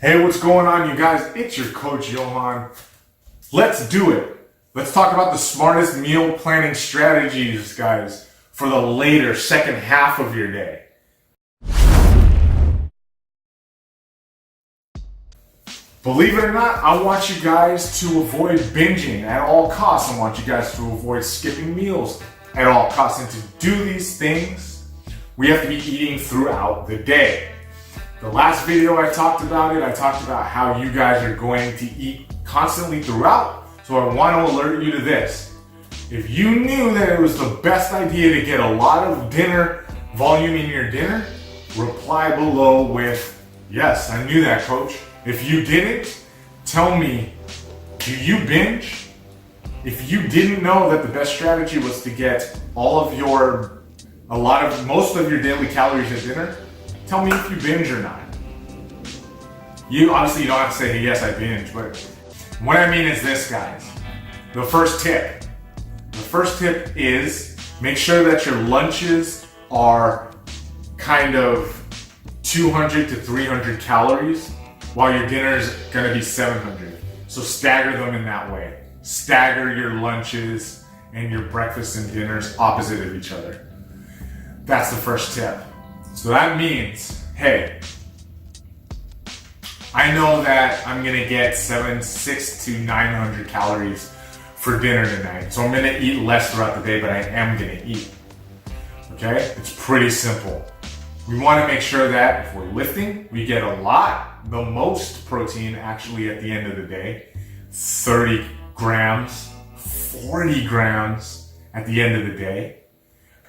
Hey, what's going on, you guys? It's your coach, Johann. Let's do it. Let's talk about the smartest meal planning strategies, guys, for the later second half of your day. Believe it or not, I want you guys to avoid binging at all costs. I want you guys to avoid skipping meals at all costs. And to do these things, we have to be eating throughout the day. The last video I talked about how you guys are going to eat constantly throughout. So I want to alert you to this. If you knew that it was the best idea to get a lot of dinner volume in your dinner, reply below with, yes, I knew that, coach. If you didn't, tell me, do you binge? If you didn't know that the best strategy was to get most of your daily calories at dinner, tell me if you binge or not. You don't have to say, hey, yes, I binge, but what I mean is this, guys. The first tip is make sure that your lunches are kind of 200 to 300 calories, while your dinner is going to be 700. So stagger them in that way. Stagger your lunches and your breakfasts and dinners opposite of each other. That's the first tip. So that means, hey, I know that I'm going to get 600 to 900 calories for dinner tonight. So I'm going to eat less throughout the day, but I am going to eat. Okay? It's pretty simple. We want to make sure that if we're lifting, we get the most protein actually at the end of the day, 30 grams, 40 grams at the end of the day.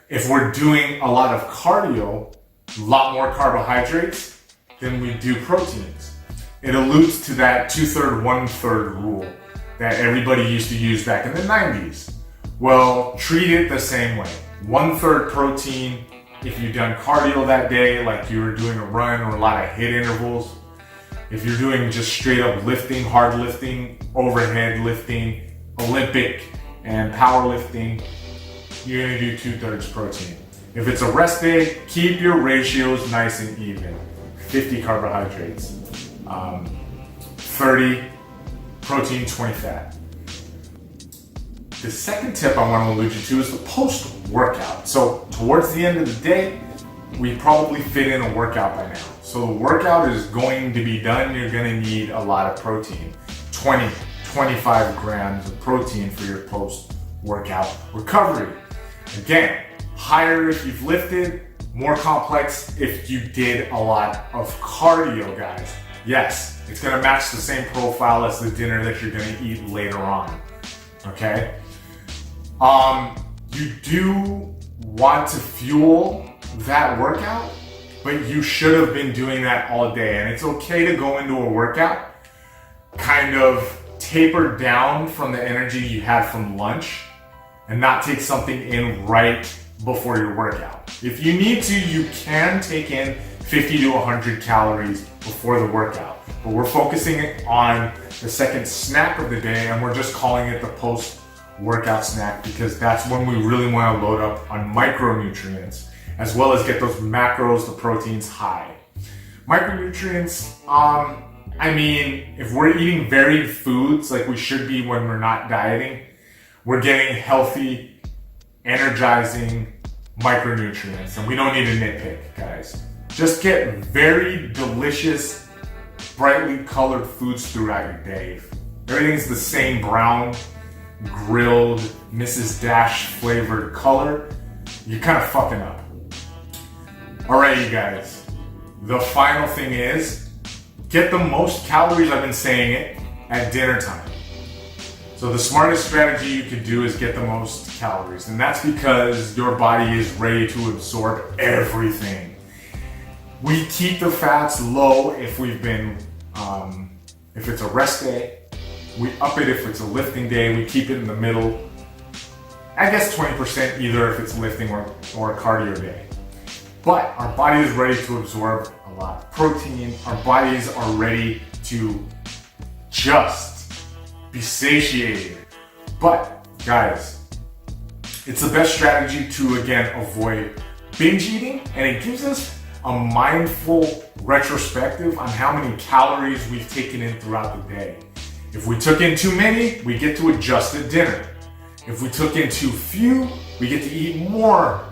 If we're doing a lot of cardio, a lot more carbohydrates than we do proteins. It alludes to that 2/3, 1/3 rule that everybody used to use back in the 90s. Well, treat it the same way. 1/3 protein if you've done cardio that day, like you were doing a run or a lot of HIIT intervals. If you're doing just straight up lifting, hard lifting, overhead lifting, Olympic and powerlifting, you're gonna do 2/3 protein. If it's a rest day, keep your ratios nice and even. 50 carbohydrates, 30 protein, 20 fat. The second tip I want to allude you to is the post-workout. So towards the end of the day, we probably fit in a workout by now. So the workout is going to be done. You're going to need a lot of protein, 20, 25 grams of protein for your post-workout recovery. Again, higher if you've lifted, more complex if you did a lot of cardio, guys. Yes, it's going to match the same profile as the dinner that you're going to eat later on. Okay? You do want to fuel that workout, but you should have been doing that all day. And it's okay to go into a workout, kind of taper down from the energy you had from lunch and not take something in right before your workout. If you need to, you can take in 50 to 100 calories before the workout. But we're focusing on the second snack of the day, and we're just calling it the post-workout snack because that's when we really want to load up on micronutrients, as well as get those macros, the proteins high. Micronutrients, if we're eating varied foods like we should be when we're not dieting, we're getting healthy, energizing micronutrients, and we don't need to nitpick, guys. Just get very delicious, brightly colored foods throughout your day. Everything's the same brown, grilled, Mrs. Dash flavored color, you're kind of fucking up. All right, you guys. The final thing is, get the most calories, I've been saying it, at dinner time. So the smartest strategy you could do is get the most calories, and that's because your body is ready to absorb everything. We keep the fats low if we've been, if it's a rest day. We up it if it's a lifting day. We keep it in the middle. I guess 20% either if it's lifting or a cardio day. But our body is ready to absorb a lot of protein. Our bodies are ready to just be satiated. But guys, it's the best strategy to, again, avoid binge eating, and it gives us a mindful retrospective on how many calories we've taken in throughout the day. If we took in too many, we get to adjust at dinner. If we took in too few, we get to eat more,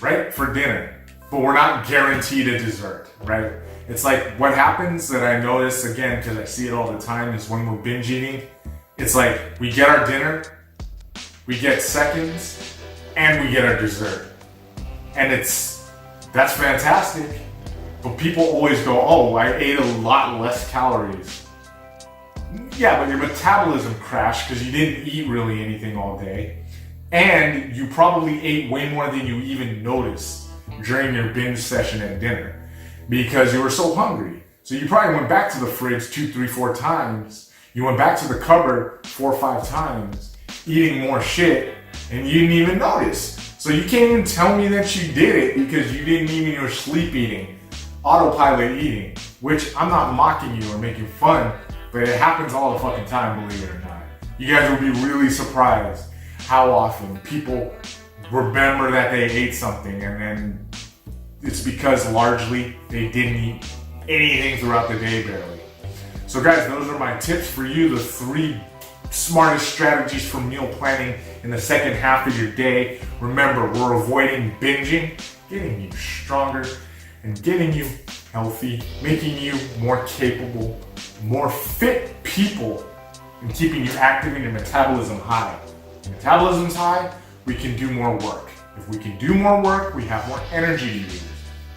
right, for dinner. But we're not guaranteed a dessert, right? It's like what happens that I notice, again, because I see it all the time, is when we're binge eating, it's like we get our dinner, we get seconds, and we get our dessert. And that's fantastic. But people always go, oh, I ate a lot less calories. Yeah, but your metabolism crashed because you didn't eat really anything all day. And you probably ate way more than you even noticed during your binge session at dinner because you were so hungry. So you probably went back to the fridge 2, 3, 4 times. You went back to the cupboard 4 or 5 times, eating more shit, and you didn't even notice. So you can't even tell me that you did it because you didn't even your sleep eating, autopilot eating, which I'm not mocking you or making fun, but it happens all the fucking time, believe it or not. You guys will be really surprised how often people remember that they ate something and then it's because largely they didn't eat anything throughout the day barely. So guys, those are my tips for you, the 3 smartest strategies for meal planning in the second half of your day. Remember, we're avoiding binging, getting you stronger and getting you healthy, making you more capable, more fit people, and keeping you active and your metabolism high. If metabolism's high, we can do more work. If we can do more work, we have more energy to use.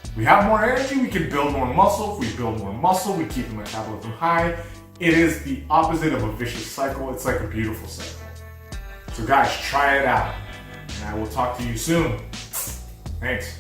If we have more energy, we can build more muscle. If we build more muscle, we keep the metabolism high. It is the opposite of a vicious cycle. It's like a beautiful cycle. So guys, try it out. And I will talk to you soon. Thanks.